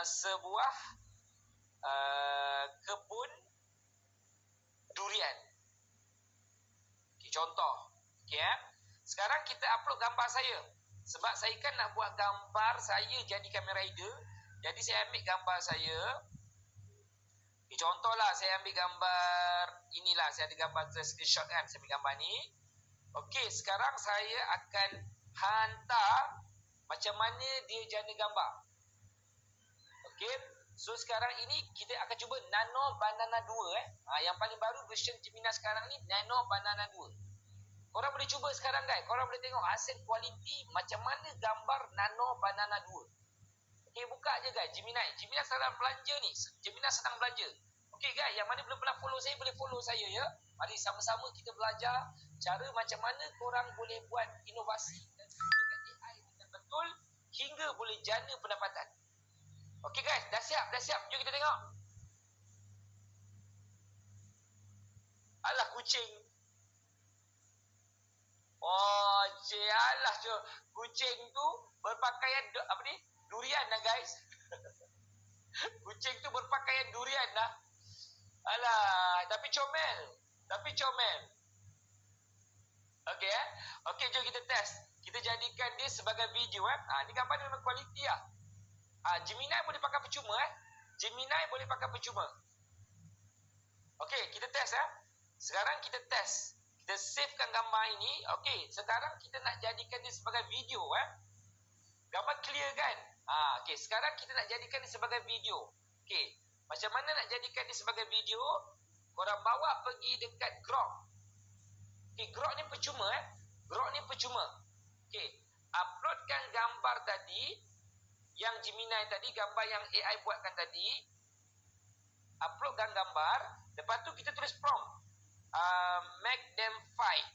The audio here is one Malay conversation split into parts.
sebuah kebun durian. Okay, contoh. Okay, sekarang kita upload gambar saya. Sebab saya kan nak buat gambar saya jadi kamera rider. Jadi saya ambil gambar saya. Okay, contohlah saya ambil gambar inilah. Saya ada gambar screenshot kan. Saya ambil gambar ni. Okey, sekarang saya akan hantar macam mana dia jana gambar. Okey, so sekarang ini kita akan cuba Nano Banana 2 yang paling baru version Gemini sekarang ni Nano Banana 2. Korang boleh cuba sekarang guys. Korang boleh tengok hasil kualiti macam mana gambar Nano Banana 2. Okey, buka je guys Gemini. Gemini sedang belanja ni. Gemini sedang belanja. Okey guys, yang mana belum pernah follow saya boleh follow saya ya. Mari sama-sama kita belajar cara macam mana korang boleh buat inovasi dan gunakan AI dengan betul hingga boleh jana pendapatan. Okey guys, dah siap. Jom kita tengok. Alah kucing. Oh, alah kucing tu berpakaian durian lah guys. Kucing tu berpakaian durian lah. Alah, tapi comel. Okey Okey, jom kita test. Kita jadikan dia sebagai video ni gambar dia memang kualiti lah. Gemini boleh pakai percuma Gemini boleh pakai percuma. Okey, kita test Sekarang kita test. Kita savekan gambar ini. Okey, sekarang kita nak jadikan dia sebagai video Gambar clear kan? Okey, sekarang kita nak jadikan dia sebagai video. Okey, macam mana nak jadikan dia sebagai video? Korang bawa pergi dekat Grok. Okey, Grok ni percuma Okey, uploadkan gambar tadi yang Gemini tadi, gambar yang AI buatkan tadi. Uploadkan gambar. Lepas tu kita tulis prompt. Make them fight.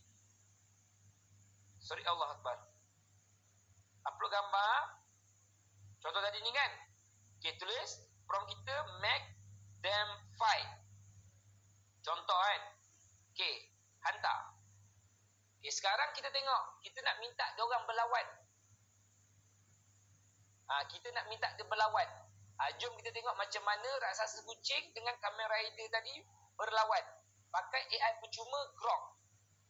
Sorry, Allah Akbar. Upload gambar. Contoh tadi ni kan. Okay, tulis prompt kita make them fight. Contoh kan. Okay, hantar. Okay, sekarang kita tengok. Kita nak minta diorang berlawan. Kita nak minta dia berlawan. Jom kita tengok macam mana raksasa kucing dengan kamera rider tadi berlawan. Pakai AI percuma Grok.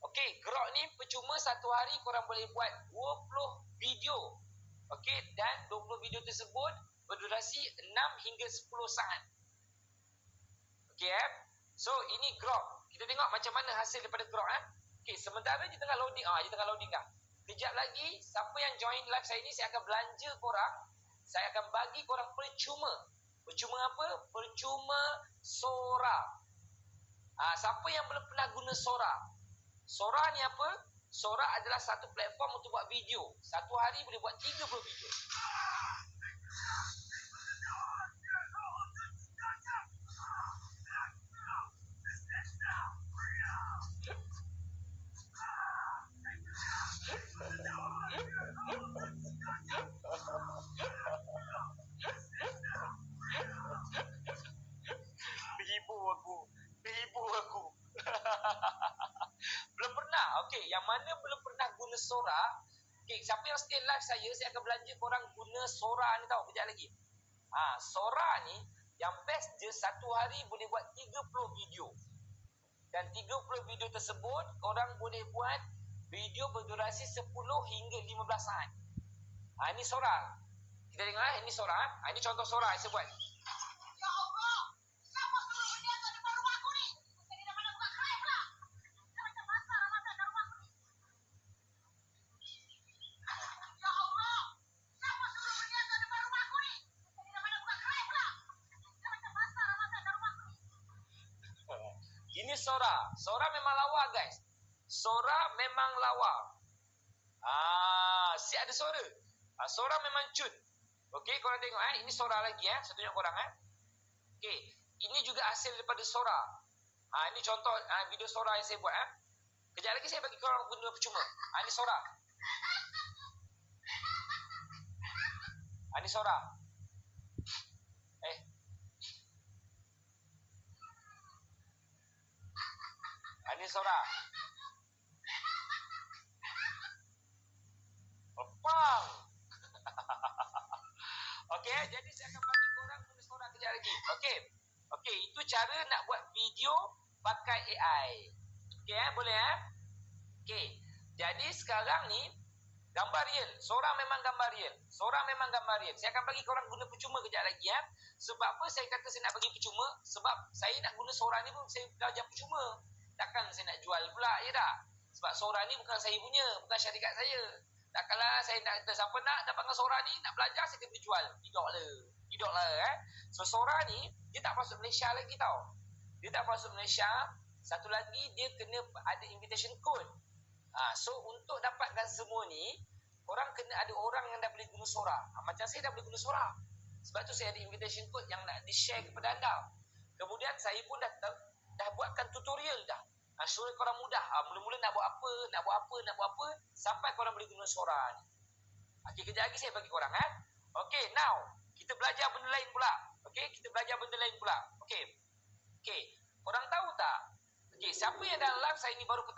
Okey, Grok ni percuma satu hari korang boleh buat 20 video. Okey, dan 20 video tersebut berdurasi 6 hingga 10 saat. Okey So, ini Grok. Kita tengok macam mana hasil daripada Grok Okey, sementara dia tengah loading. Dia tengah loading dah. Kejap lagi, siapa yang join live saya ni, saya akan belanja korang. Saya akan bagi korang percuma. Percuma apa? Percuma Sora. Siapa yang belum pernah guna Sora? Sora ni apa? Sora adalah satu platform untuk buat video. Satu hari boleh buat 30 video. Terhibur aku. Belum pernah. Okey, yang mana belum pernah guna Sora? Okey, siapa yang stay live saya akan belanja korang guna Sora ni tau. Kejap lagi. Sora ni yang best je satu hari boleh buat 30 video. Dan 30 video tersebut korang boleh buat video berdurasi 10 hingga 15 saat. Ini Sora. Kita tengok ini Sora. Ini contoh Sora yang saya buat. Ini Sora. Sora memang lawa guys. Sora memang lawa. Si ada suara. Sora memang cun. Okey, korang tengok ini Sora lagi saya tunjuk korang Okey, ini juga hasil daripada Sora. Ini contoh video Sora yang saya buat Kejap lagi saya bagi korang guna percuma. Ini Sora. Ini Sora. Ini Sora. Pang. Okey, jadi saya akan bagi korang guna Sora kejap lagi. Okey. Okey, itu cara nak buat video pakai AI. Okey boleh Okey. Jadi sekarang ni gambar real. Sora memang gambar real. Sora memang gambar real. Saya akan bagi korang guna percuma kejap lagi Sebab apa saya kata saya nak bagi percuma? Sebab saya nak guna Sora ni pun saya belajar percuma. Takkan saya nak jual pula, ya tak? Sebab Sora ni bukan saya punya, bukan syarikat saya. Takkanlah saya nak kata siapa nak dapatkan Sora ni, nak belajar saya kena jual. Tidaklah. So Sora ni dia tak masuk Malaysia lagi tau. Dia tak masuk Malaysia. Satu lagi dia kena ada invitation code. So untuk dapatkan semua ni, korang kena ada orang yang dah boleh guna Sora. Macam saya dah boleh guna Sora. Sebab tu saya ada invitation code yang nak di-share kepada anda. Kemudian saya pun dah buatkan tutorial dah. Supaya korang mudah. Mula-mula nak buat apa, sampai korang boleh guna Sora ni. Okey, kejap lagi saya bagi korang Okey, now kita belajar benda lain pula. Okey, korang tahu tak? Okey, siapa yang dalam live saya ni baru pertama